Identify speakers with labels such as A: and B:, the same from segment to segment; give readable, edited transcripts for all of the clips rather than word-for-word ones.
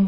A: En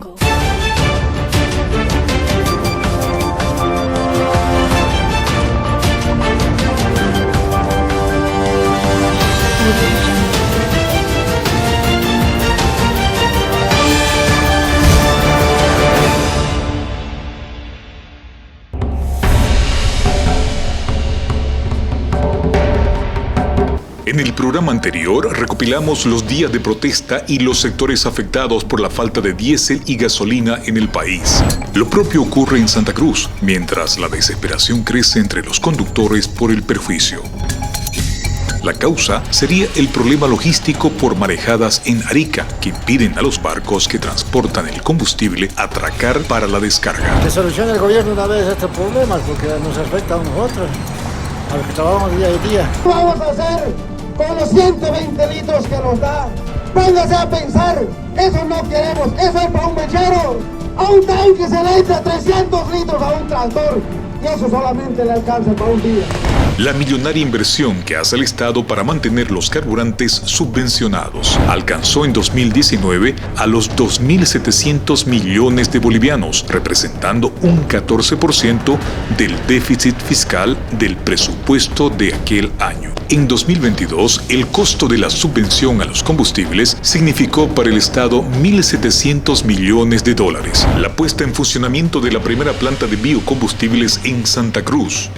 A: el programa anterior recopilamos los días de protesta y los sectores afectados por la falta de diésel y gasolina en el país. Lo propio ocurre en Santa Cruz, mientras la desesperación crece entre los conductores por el perjuicio. La causa sería el problema logístico por marejadas en Arica, que impiden a los barcos que transportan el combustible atracar para la descarga.
B: Que solucione el gobierno una vez estos problemas, porque nos afecta a nosotros, a los que trabajamos día a día.
C: ¿Qué vamos a hacer con los 120 litros que nos da? Póngase a pensar, eso no queremos, eso es para un mechero. A un tanque se le entra 300 litros a un tractor y eso solamente le alcanza para un día.
A: La millonaria inversión que hace el Estado para mantener los carburantes subvencionados alcanzó en 2019 a los 2.700 millones de bolivianos, representando un 14% del déficit fiscal del presupuesto de aquel año. En 2022, el costo de la subvención a los combustibles significó para el Estado 1.700 millones de dólares. La puesta en funcionamiento de la primera planta de biocombustibles en Santa Cruz.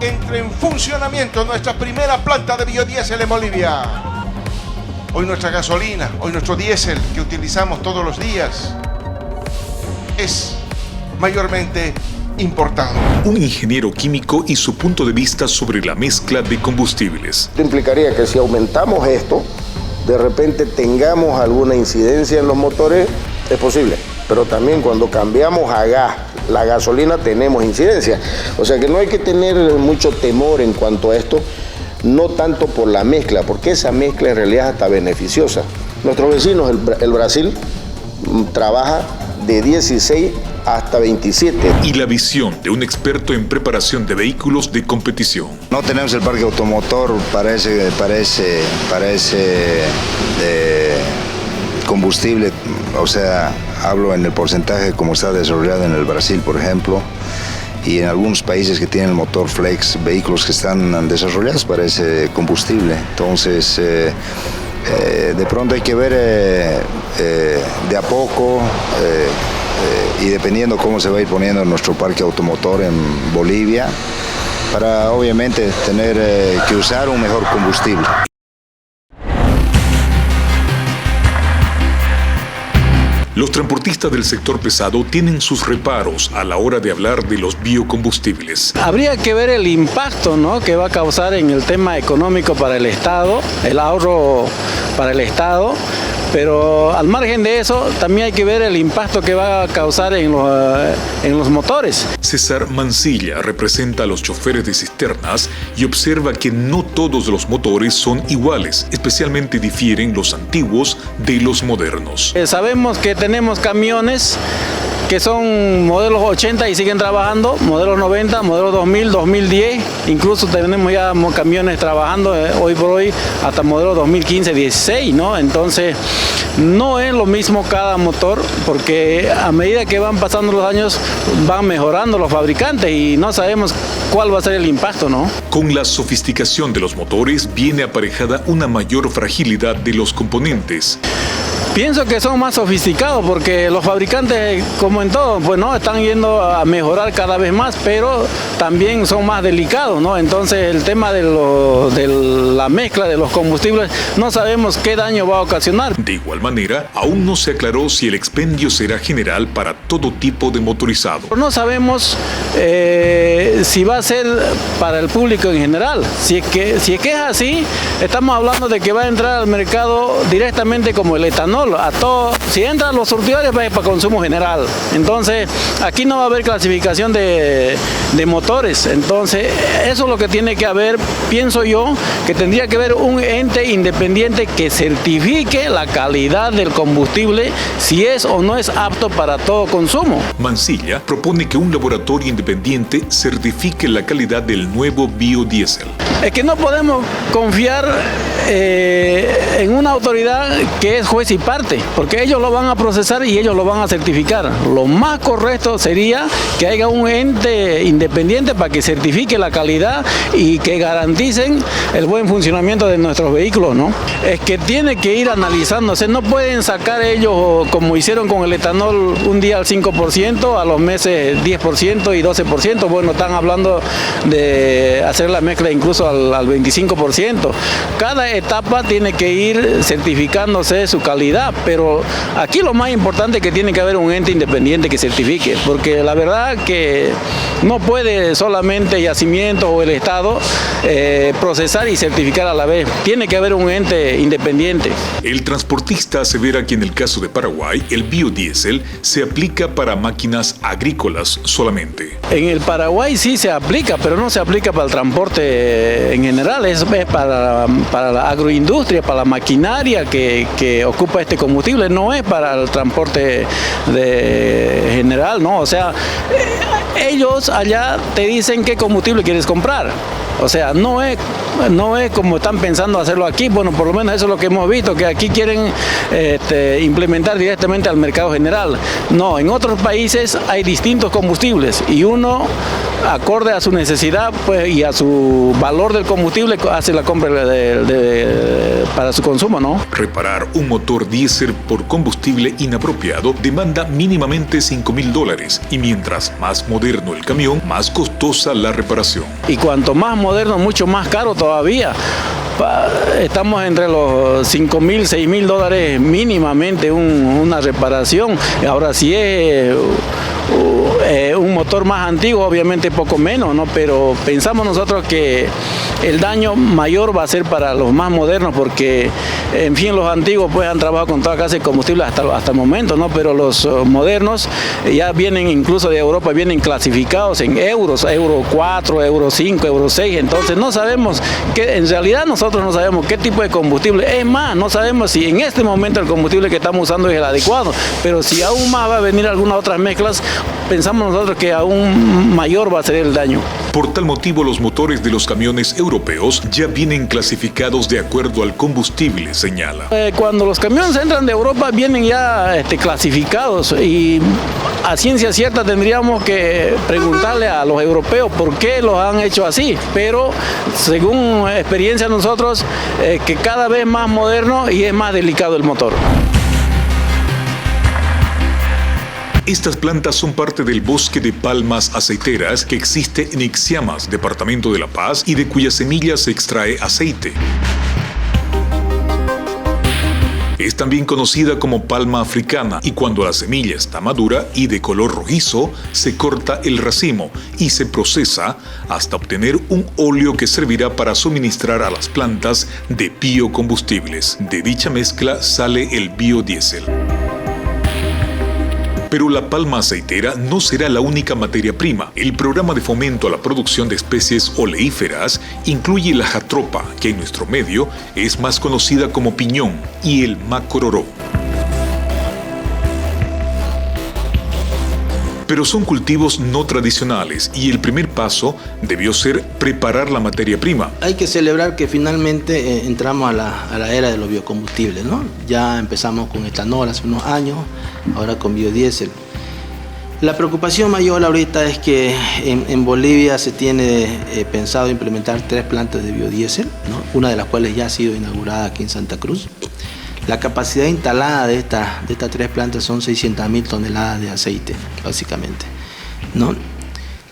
D: Entra en funcionamiento nuestra primera planta de biodiesel en Bolivia. Hoy nuestra gasolina, hoy nuestro diésel que utilizamos todos los días es mayormente importado.
A: Un ingeniero químico y su punto de vista sobre la mezcla de combustibles.
E: Esto implicaría que si aumentamos esto, de repente tengamos alguna incidencia en los motores, es posible. Pero también cuando cambiamos a gas, la gasolina, tenemos incidencia. O sea que no hay que tener mucho temor en cuanto a esto, no tanto por la mezcla, porque esa mezcla en realidad es hasta beneficiosa. Nuestros vecinos, el Brasil, trabaja de 16 hasta 27.
A: Y la visión de un experto en preparación de vehículos de competición.
F: No tenemos el parque automotor para ese combustible, o sea, hablo en el porcentaje como está desarrollado en el Brasil, por ejemplo, y en algunos países que tienen el motor flex, vehículos que están desarrollados para ese combustible. Entonces, de pronto hay que ver de a poco y dependiendo cómo se va a ir poniendo nuestro parque automotor en Bolivia, para obviamente tener que usar un mejor combustible.
A: Los transportistas del sector pesado tienen sus reparos a la hora de hablar de los biocombustibles.
G: Habría que ver el impacto, ¿no?, que va a causar en el tema económico para el Estado, el ahorro para el Estado, pero al margen de eso también hay que ver el impacto que va a causar en los motores.
A: César Mancilla representa a los choferes de cisternas y observa que no todos los motores son iguales, especialmente difieren los antiguos de los modernos.
G: Sabemos que tenemos camiones que son modelos 80 y siguen trabajando, modelos 90, modelos 2000, 2010, incluso tenemos ya camiones trabajando hoy por hoy hasta modelos 2015, 16, ¿no? Entonces, no es lo mismo cada motor, porque a medida que van pasando los años van mejorando los fabricantes y no sabemos cuál va a ser el impacto, ¿no?
A: Con la sofisticación de los motores viene aparejada una mayor fragilidad de los componentes.
G: Pienso que son más sofisticados porque los fabricantes, como en todo, pues no están yendo a mejorar cada vez más, pero también son más delicados, ¿no? Entonces el tema de la mezcla de los combustibles no sabemos qué daño va a ocasionar.
A: De igual manera, aún no se aclaró si el expendio será general para todo tipo de motorizado.
G: No sabemos si va a ser para el público en general. Si es que es así, estamos hablando de que va a entrar al mercado directamente como el etanol. A todo, si entran los surtidores va a ir para consumo general. Entonces, aquí no va a haber clasificación de motores. Entonces, eso es lo que tiene que haber, pienso yo, que tendría que haber un ente independiente que certifique la calidad del combustible, si es o no es apto para todo consumo.
A: Mancilla propone que un laboratorio independiente certifique la calidad del nuevo biodiesel.
G: Es que no podemos confiar en una autoridad que es juez y y parte, porque ellos lo van a procesar y ellos lo van a certificar. Lo más correcto sería que haya un ente independiente para que certifique la calidad y que garanticen el buen funcionamiento de nuestros vehículos, ¿no? Es que tiene que ir analizándose, no pueden sacar ellos como hicieron con el etanol un día al 5%, a los meses 10% y 12%, bueno, están hablando de hacer la mezcla incluso al 25%. Cada etapa tiene que ir certificándose su calidad, pero aquí lo más importante es que tiene que haber un ente independiente que certifique, porque la verdad que no puede solamente Yacimientos o el Estado procesar y certificar a la vez. Tiene que haber un ente independiente.
A: El transportista asevera que en el caso de Paraguay, el biodiesel se aplica para máquinas agrícolas solamente.
G: En el Paraguay sí se aplica, pero no se aplica para el transporte en general, es para la agroindustria, para la maquinaria que ocupa este combustible, no es para el transporte general, ¿no? O sea, ellos allá te dicen qué combustible quieres comprar. O sea, no es como están pensando hacerlo aquí. Bueno, por lo menos eso es lo que hemos visto, que aquí quieren implementar directamente al mercado general. No, en otros países hay distintos combustibles y uno, acorde a su necesidad pues, y a su valor del combustible, hace la compra para su consumo, ¿no?
A: Reparar un motor diésel por combustible inapropiado demanda mínimamente $5.000 y mientras más moderno el camión, más costosa la reparación.
G: Y cuanto más moderno, mucho más caro todavía. Estamos entre los $5.000, $6.000 mínimamente una reparación. Ahora, si es un motor más antiguo, obviamente poco menos, ¿no? Pero pensamos nosotros que el daño mayor va a ser para los más modernos, porque, en fin, los antiguos pues han trabajado con toda clase de combustible hasta el momento, ¿no? Pero los modernos ya vienen incluso de Europa, vienen clasificados en euros, Euro 4, Euro 5, Euro 6, entonces no sabemos en realidad nosotros no sabemos qué tipo de combustible, es más, no sabemos si en este momento el combustible que estamos usando es el adecuado, pero si aún más va a venir algunas otras mezclas, pensamos nosotros que aún mayor va a ser el daño.
A: Por tal motivo, los motores de los camiones europeos ya vienen clasificados de acuerdo al combustible, señala.
G: Cuando los camiones entran de Europa vienen ya clasificados y a ciencia cierta tendríamos que preguntarle a los europeos por qué los han hecho así, pero según experiencia nosotros, que cada vez más moderno y es más delicado el motor.
A: Estas plantas son parte del bosque de palmas aceiteras que existe en Ixiamas, departamento de La Paz, y de cuyas semillas se extrae aceite. Es también conocida como palma africana y cuando la semilla está madura y de color rojizo, se corta el racimo y se procesa hasta obtener un óleo que servirá para suministrar a las plantas de biocombustibles. De dicha mezcla sale el biodiesel. Pero la palma aceitera no será la única materia prima. El programa de fomento a la producción de especies oleíferas incluye la jatropa, que en nuestro medio es más conocida como piñón, y el macororó. Pero son cultivos no tradicionales y el primer paso debió ser preparar la materia prima.
H: Hay que celebrar que finalmente entramos a la era de los biocombustibles, ¿no? Ya empezamos con etanol hace unos años, ahora con biodiesel. La preocupación mayor ahorita es que en Bolivia se tiene pensado implementar 3 plantas de biodiesel, ¿no? Una de las cuales ya ha sido inaugurada aquí en Santa Cruz. La capacidad instalada de estas 3 plantas son 600.000 toneladas de aceite, básicamente, ¿no?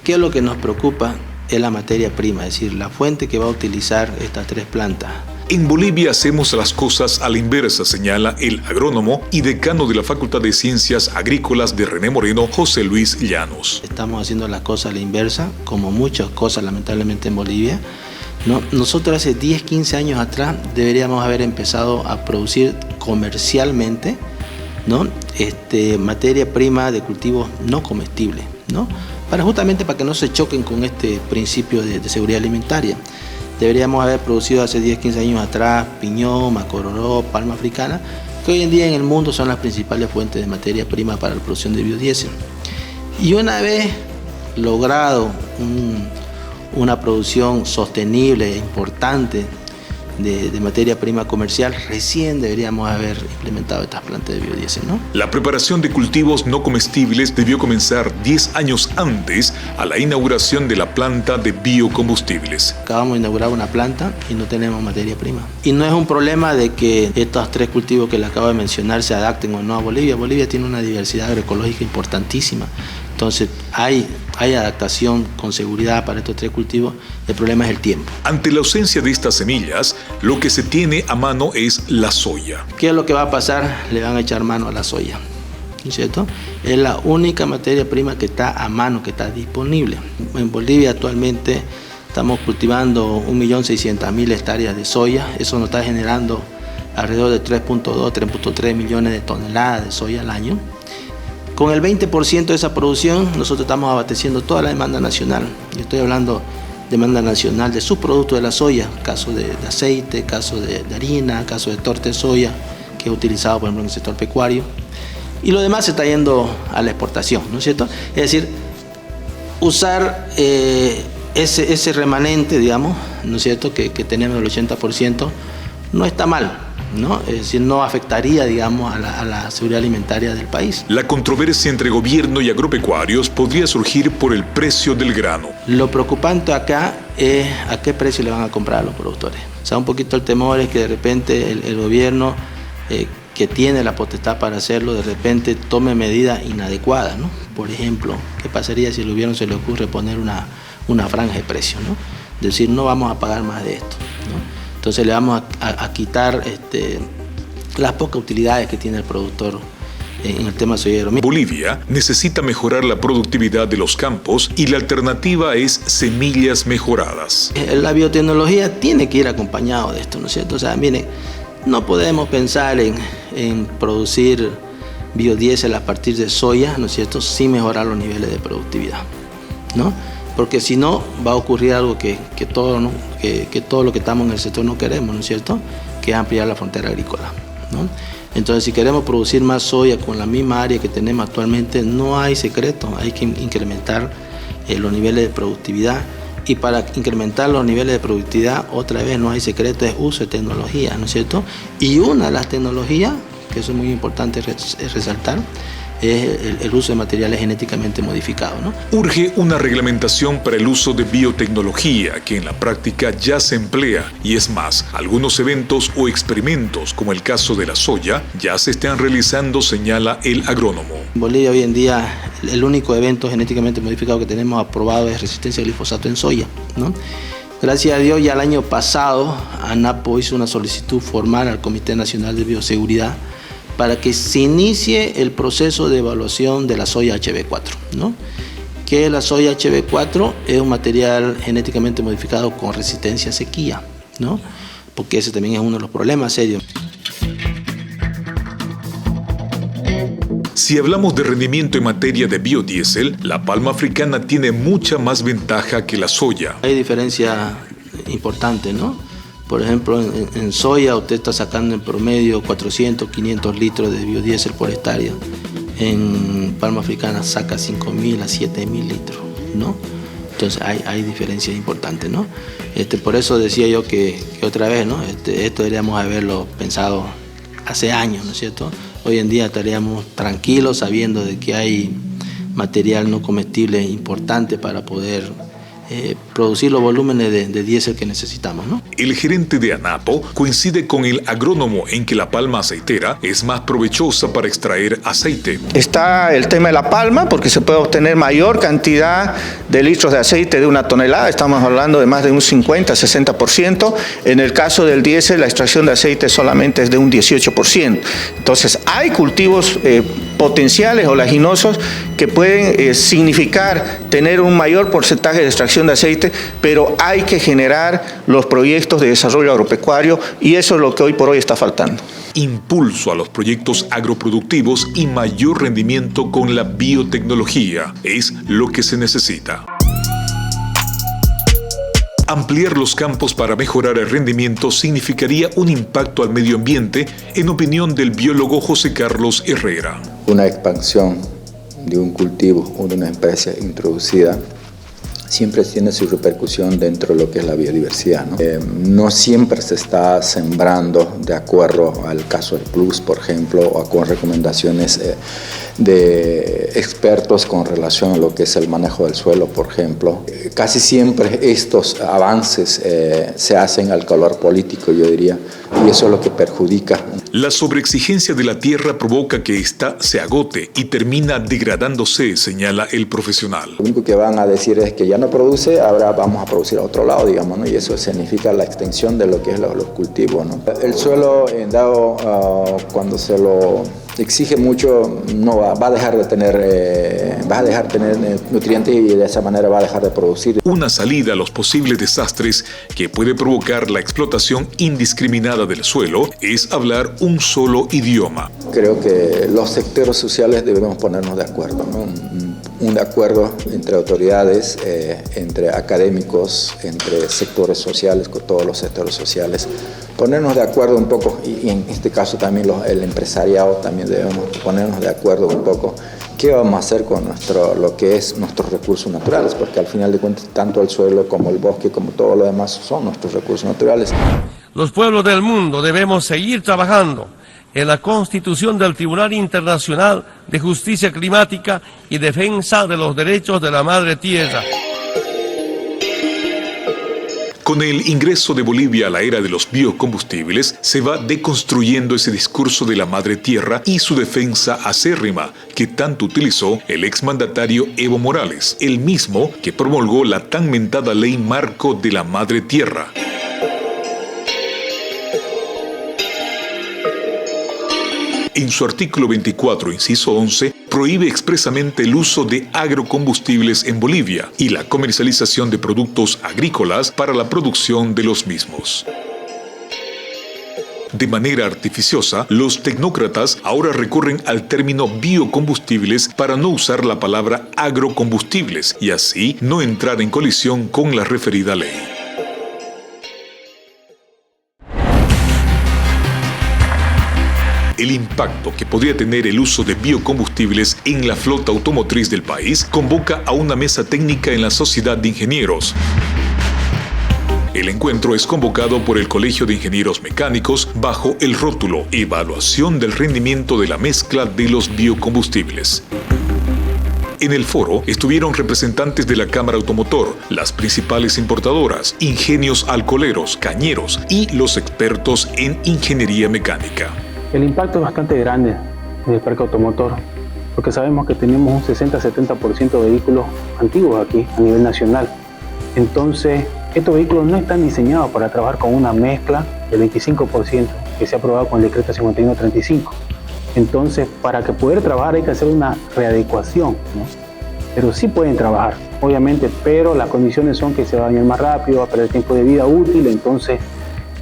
H: ¿Qué es lo que nos preocupa? Es la materia prima, es decir, la fuente que va a utilizar estas 3 plantas.
A: En Bolivia hacemos las cosas a la inversa, señala el agrónomo y decano de la Facultad de Ciencias Agrícolas de René Moreno, José Luis Llanos.
H: Estamos haciendo las cosas a la inversa, como muchas cosas lamentablemente en Bolivia. ¿No? Nosotros hace 10, 15 años atrás deberíamos haber empezado a producir comercialmente, ¿no? Materia prima de cultivos no comestibles, ¿no? Justamente para que no se choquen con este principio de seguridad alimentaria. Deberíamos haber producido hace 10, 15 años atrás piñón, macororó, palma africana, que hoy en día en el mundo son las principales fuentes de materia prima para la producción de biodiesel. Y una vez logrado una producción sostenible e importante de materia prima comercial, recién deberíamos haber implementado estas plantas de biodiesel, ¿no?
A: La preparación de cultivos no comestibles debió comenzar 10 años antes a la inauguración de la planta de biocombustibles.
H: Acabamos de inaugurar una planta y no tenemos materia prima. Y no es un problema de que estos 3 cultivos que les acabo de mencionar se adapten o no a Bolivia. Bolivia tiene una diversidad agroecológica importantísima. Entonces hay adaptación con seguridad para estos 3 cultivos, el problema es el tiempo.
A: Ante la ausencia de estas semillas, lo que se tiene a mano es la soya.
H: ¿Qué es lo que va a pasar? Le van a echar mano a la soya, ¿no es cierto? Es la única materia prima que está a mano, que está disponible. En Bolivia actualmente estamos cultivando 1.600.000 hectáreas de soya, eso nos está generando alrededor de 3.2, 3.3 millones de toneladas de soya al año. Con el 20% de esa producción, nosotros estamos abasteciendo toda la demanda nacional. Yo estoy hablando de demanda nacional de subproductos de la soya, caso de aceite, caso de harina, caso de torta de soya, que es utilizado, por ejemplo, en el sector pecuario. Y lo demás se está yendo a la exportación, ¿no es cierto? Es decir, usar ese remanente, digamos, ¿no es cierto?, que tenemos el 80%, no está mal, ¿no? Es decir, no afectaría, digamos, a la seguridad alimentaria del país.
A: La controversia entre gobierno y agropecuarios podría surgir por el precio del grano.
H: Lo preocupante acá es a qué precio le van a comprar a los productores. O sea, un poquito el temor es que de repente el gobierno que tiene la potestad para hacerlo, de repente tome medidas inadecuadas, ¿no? Por ejemplo, ¿qué pasaría si al gobierno se le ocurre poner una franja de precio, ¿no? Decir, no vamos a pagar más de esto, ¿no? Entonces le vamos a quitar las pocas utilidades que tiene el productor en el tema soyero.
A: Bolivia necesita mejorar la productividad de los campos y la alternativa es semillas mejoradas.
H: La biotecnología tiene que ir acompañado de esto, ¿no es cierto? O sea, miren, no podemos pensar en producir biodiesel a partir de soya, ¿no es cierto?, sin mejorar los niveles de productividad, ¿no? Porque si no, va a ocurrir algo que todo lo que estamos en el sector no queremos, ¿no es cierto?, que es ampliar la frontera agrícola, ¿no? Entonces, si queremos producir más soya con la misma área que tenemos actualmente, no hay secreto, hay que incrementar los niveles de productividad. Y para incrementar los niveles de productividad, otra vez no hay secreto, es uso de tecnología, ¿no es cierto? Y una de las tecnologías, que eso es muy importante resaltar, es el uso de materiales genéticamente modificados, ¿no?
A: Urge una reglamentación para el uso de biotecnología que en la práctica ya se emplea y es más, algunos eventos o experimentos como el caso de la soya ya se están realizando, señala el agrónomo.
H: En Bolivia hoy en día el único evento genéticamente modificado que tenemos aprobado es resistencia al glifosato en soya, ¿no? Gracias a Dios ya el año pasado ANAPO hizo una solicitud formal al Comité Nacional de Bioseguridad para que se inicie el proceso de evaluación de la soya HB4, ¿no? Que la soya HB4 es un material genéticamente modificado con resistencia a sequía, ¿no? Porque ese también es uno de los problemas serios.
A: Si hablamos de rendimiento en materia de biodiesel, la palma africana tiene mucha más ventaja que la soya.
H: Hay diferencia importante, ¿no? Por ejemplo, en soya usted está sacando en promedio 400, 500 litros de biodiesel por hectárea. En palma africana saca 5.000 a 7.000 litros, ¿no? Entonces hay diferencias importantes, ¿no? Por eso decía yo que otra vez, ¿no? Esto deberíamos haberlo pensado hace años, ¿no es cierto? Hoy en día estaríamos tranquilos sabiendo de que hay material no comestible importante para poder producir los volúmenes de diésel que necesitamos, ¿no?
A: El gerente de ANAPO coincide con el agrónomo en que la palma aceitera es más provechosa para extraer aceite.
C: Está el tema de la palma, porque se puede obtener mayor cantidad de litros de aceite de una tonelada, estamos hablando de más de un 50-60%. En el caso del diésel, la extracción de aceite solamente es de un 18%. Entonces, hay cultivos potenciales oleaginosos que pueden significar tener un mayor porcentaje de extracción de aceite, pero hay que generar los proyectos de desarrollo agropecuario y eso es lo que hoy por hoy está faltando.
A: Impulso a los proyectos agroproductivos y mayor rendimiento con la biotecnología es lo que se necesita. Ampliar los campos para mejorar el rendimiento significaría un impacto al medio ambiente, en opinión del biólogo José Carlos Herrera.
I: Una expansión de un cultivo o de una especie introducida siempre tiene su repercusión dentro de lo que es la biodiversidad, ¿no? No siempre se está sembrando de acuerdo al caso del Plus, por ejemplo, o con recomendaciones de expertos con relación a lo que es el manejo del suelo, por ejemplo. Casi siempre estos avances se hacen al color político, yo diría, y eso es lo que perjudica.
A: La sobreexigencia de la tierra provoca que ésta se agote y termina degradándose, señala el profesional.
I: Lo único que van a decir es que ya no produce, ahora vamos a producir a otro lado, digamos, ¿no? Y eso significa la extensión de lo que es los cultivos, ¿no? El suelo, cuando se lo exige mucho, no va a dejar de tener nutrientes y de esa manera va a dejar de producir.
A: Una salida a los posibles desastres que puede provocar la explotación indiscriminada del suelo es hablar un solo idioma.
I: Creo que los sectores sociales debemos ponernos de acuerdo, ¿no? Un acuerdo entre autoridades, entre académicos, entre sectores sociales, con todos los sectores sociales. Ponernos de acuerdo un poco, y en este caso también el empresariado, también debemos ponernos de acuerdo un poco qué vamos a hacer con lo que es nuestros recursos naturales, porque al final de cuentas tanto el suelo como el bosque como todo lo demás son nuestros recursos naturales.
J: Los pueblos del mundo debemos seguir trabajando en la constitución del Tribunal Internacional de Justicia Climática y defensa de los derechos de la Madre Tierra.
A: Con el ingreso de Bolivia a la era de los biocombustibles, se va deconstruyendo ese discurso de la Madre Tierra y su defensa acérrima que tanto utilizó el exmandatario Evo Morales, el mismo que promulgó la tan mentada Ley Marco de la Madre Tierra. En su artículo 24, inciso 11, prohíbe expresamente el uso de agrocombustibles en Bolivia y la comercialización de productos agrícolas para la producción de los mismos. De manera artificiosa, los tecnócratas ahora recurren al término biocombustibles para no usar la palabra agrocombustibles y así no entrar en colisión con la referida ley. El impacto que podría tener el uso de biocombustibles en la flota automotriz del país convoca a una mesa técnica en la Sociedad de Ingenieros. El encuentro es convocado por el Colegio de Ingenieros Mecánicos bajo el rótulo Evaluación del rendimiento de la mezcla de los biocombustibles. En el foro estuvieron representantes de la Cámara Automotor, las principales importadoras, ingenios alcoholeros, cañeros y los expertos en ingeniería mecánica.
G: El impacto es bastante grande en el parque automotor, porque sabemos que tenemos un 60-70% de vehículos antiguos aquí a nivel nacional. Entonces, estos vehículos no están diseñados para trabajar con una mezcla del 25% que se ha aprobado con el decreto 5135. Entonces, para que poder trabajar hay que hacer una readecuación, ¿no? Pero sí pueden trabajar, obviamente, pero las condiciones son que se va a dañar más rápido, va a perder tiempo de vida útil, entonces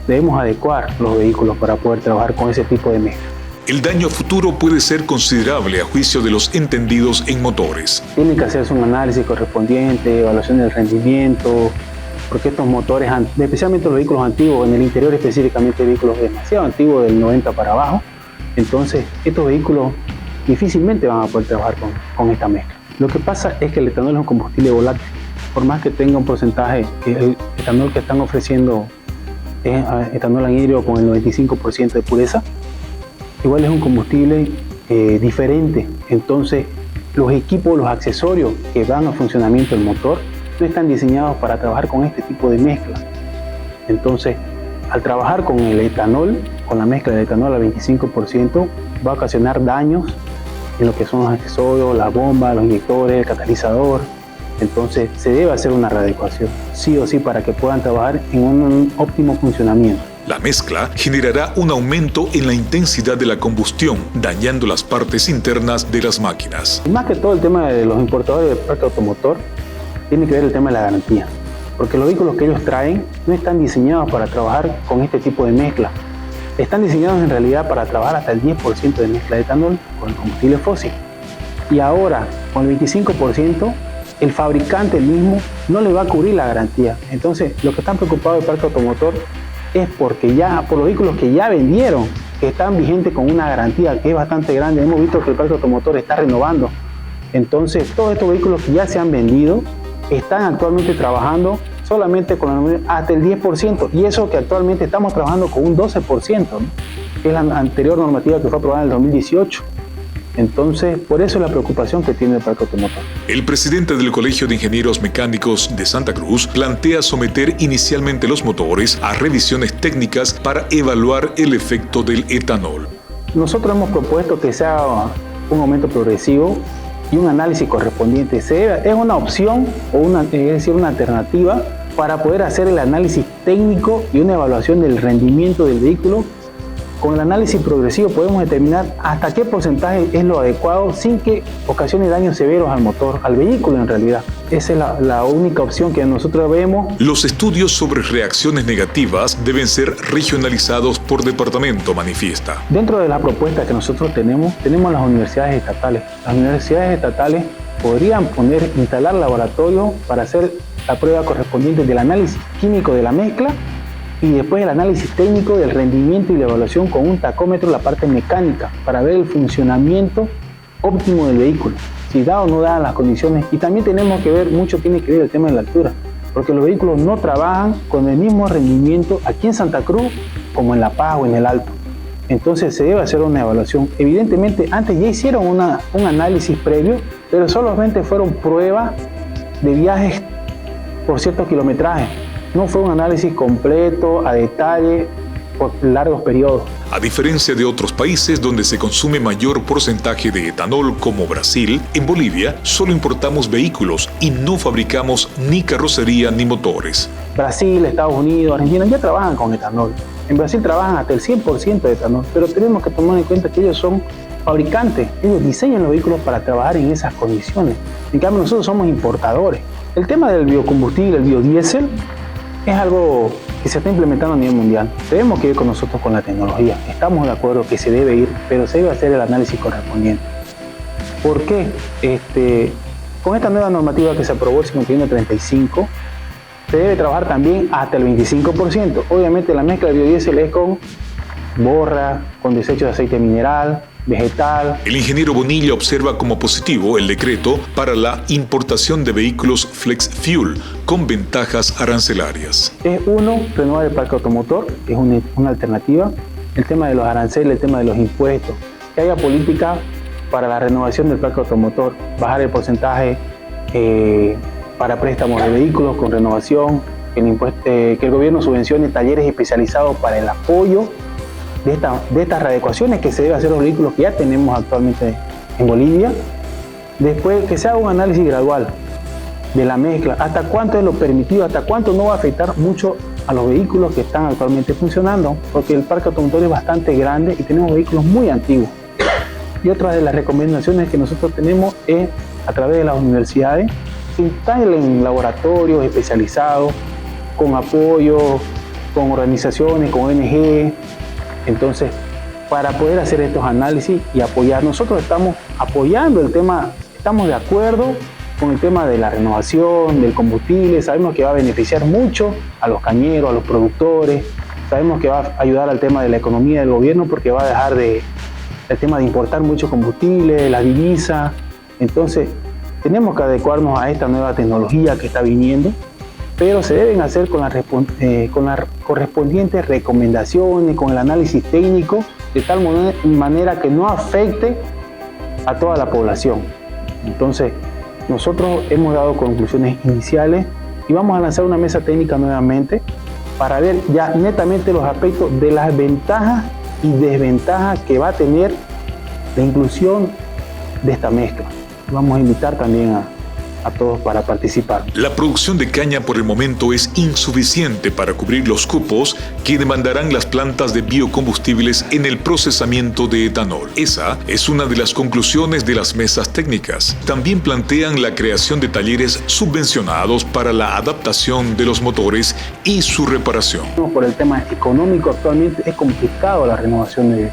G: debemos adecuar los vehículos para poder trabajar con ese tipo de mezcla.
A: El daño futuro puede ser considerable a juicio de los entendidos en motores.
G: Tiene que hacerse un análisis correspondiente, evaluación del rendimiento, porque estos motores, especialmente los vehículos antiguos, en el interior específicamente vehículos demasiado antiguos del 90 para abajo, entonces estos vehículos difícilmente van a poder trabajar con esta mezcla. Lo que pasa es que el etanol es un combustible volátil. Por más que tenga un porcentaje, el etanol que están ofreciendo es etanol anhídrido con el 95% de pureza, igual es un combustible diferente. Entonces los equipos, los accesorios que van a funcionamiento del motor no están diseñados para trabajar con este tipo de mezcla. Entonces, al trabajar con el etanol, con la mezcla de etanol al 25%, va a ocasionar daños en lo que son los accesorios, las bombas, los inyectores, el catalizador. Entonces se debe hacer una readecuación, sí o sí, para que puedan trabajar en un óptimo funcionamiento.
A: La mezcla generará un aumento en la intensidad de la combustión, dañando las partes internas de las máquinas.
G: Y más que todo el tema de los importadores del parque automotor, tiene que ver el tema de la garantía, porque los vehículos que ellos traen no están diseñados para trabajar con este tipo de mezcla. Están diseñados en realidad para trabajar hasta el 10% de mezcla de etanol con el combustible fósil. Y ahora, con el 25%, el fabricante mismo no le va a cubrir la garantía. Entonces, lo que están preocupados del parque automotor es por los vehículos que ya vendieron, que están vigentes con una garantía que es bastante grande. Hemos visto que el parque automotor está renovando. Entonces, todos estos vehículos que ya se han vendido están actualmente trabajando solamente con hasta el 10%, y eso que actualmente estamos trabajando con un 12%, ¿no? Que es la anterior normativa que fue aprobada en el 2018. Entonces, por eso es la preocupación que tiene el parque automotor.
A: El presidente del Colegio de Ingenieros Mecánicos de Santa Cruz plantea someter inicialmente los motores a revisiones técnicas para evaluar el efecto del etanol.
G: Nosotros hemos propuesto que sea un aumento progresivo y un análisis correspondiente. Es una opción, es decir, una alternativa para poder hacer el análisis técnico y una evaluación del rendimiento del vehículo. Con el análisis progresivo podemos determinar hasta qué porcentaje es lo adecuado sin que ocasione daños severos al motor, al vehículo en realidad. Esa es la única opción que nosotros vemos.
A: Los estudios sobre reacciones negativas deben ser regionalizados por departamento, manifiesta.
G: Dentro de las propuestas que nosotros tenemos las universidades estatales. Las universidades estatales podrían instalar laboratorios para hacer la prueba correspondiente del análisis químico de la mezcla y después el análisis técnico del rendimiento y la evaluación con un tacómetro, la parte mecánica, para ver el funcionamiento óptimo del vehículo, si da o no da las condiciones. Y también tenemos que ver, mucho tiene que ver el tema de la altura, porque los vehículos no trabajan con el mismo rendimiento aquí en Santa Cruz como en La Paz o en el Alto. Entonces se debe hacer una evaluación. Evidentemente, antes ya hicieron un análisis previo, pero solamente fueron pruebas de viajes por cierto kilometraje. No fue un análisis completo, a detalle, por largos periodos.
A: A diferencia de otros países donde se consume mayor porcentaje de etanol como Brasil, en Bolivia solo importamos vehículos y no fabricamos ni carrocería ni motores.
G: Brasil, Estados Unidos, Argentina ya trabajan con etanol. En Brasil trabajan hasta el 100% de etanol, pero tenemos que tomar en cuenta que ellos son fabricantes, ellos diseñan los vehículos para trabajar en esas condiciones. En cambio nosotros somos importadores. El tema del biocombustible, el biodiesel, es algo que se está implementando a nivel mundial. Tenemos que ir con nosotros con la tecnología. Estamos de acuerdo que se debe ir, pero se debe hacer el análisis correspondiente. ¿Por qué? Con esta nueva normativa que se aprobó, el 5135, se debe trabajar también hasta el 25%. Obviamente la mezcla de biodiesel es con borra, con desechos de aceite mineral, vegetal.
A: El ingeniero Bonilla observa como positivo el decreto para la importación de vehículos Flex Fuel con ventajas arancelarias.
G: Es renovar el parque automotor, que es una alternativa. El tema de los aranceles, el tema de los impuestos. Que haya política para la renovación del parque automotor, bajar el porcentaje para préstamos de vehículos con renovación, que el gobierno subvencione talleres especializados para el apoyo de estas readecuaciones que se debe hacer a los vehículos que ya tenemos actualmente en Bolivia. Después que se haga un análisis gradual de la mezcla, hasta cuánto es lo permitido, hasta cuánto no va a afectar mucho a los vehículos que están actualmente funcionando, porque el parque automotor es bastante grande y tenemos vehículos muy antiguos. Y otra de las recomendaciones que nosotros tenemos es, a través de las universidades, se instalen laboratorios especializados con apoyo, con organizaciones, con ONG. Entonces, para poder hacer estos análisis y apoyar, nosotros estamos apoyando el tema, estamos de acuerdo con el tema de la renovación, del combustible, sabemos que va a beneficiar mucho a los cañeros, a los productores, sabemos que va a ayudar al tema de la economía del gobierno porque va a dejar el tema de importar mucho combustible, la divisa. Entonces, tenemos que adecuarnos a esta nueva tecnología que está viniendo, pero se deben hacer con las correspondientes recomendaciones, con el análisis técnico, de tal manera que no afecte a toda la población. Entonces, nosotros hemos dado conclusiones iniciales y vamos a lanzar una mesa técnica nuevamente para ver ya netamente los aspectos de las ventajas y desventajas que va a tener la inclusión de esta mezcla. Vamos a invitar también a todos para participar.
A: La producción de caña por el momento es insuficiente para cubrir los cupos que demandarán las plantas de biocombustibles en el procesamiento de etanol. Esa es una de las conclusiones de las mesas técnicas. También plantean la creación de talleres subvencionados para la adaptación de los motores y su reparación.
G: Por el tema económico, actualmente es complicado la renovación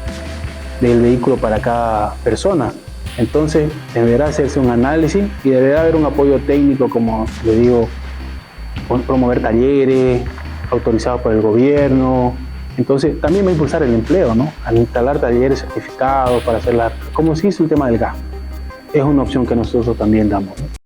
G: del vehículo para cada persona. Entonces deberá hacerse un análisis y deberá haber un apoyo técnico, como le digo, promover talleres autorizados por el gobierno. Entonces también va a impulsar el empleo, ¿no? Al instalar talleres certificados para hacerla, como se hizo el tema del gas. Es una opción que nosotros también damos, ¿no?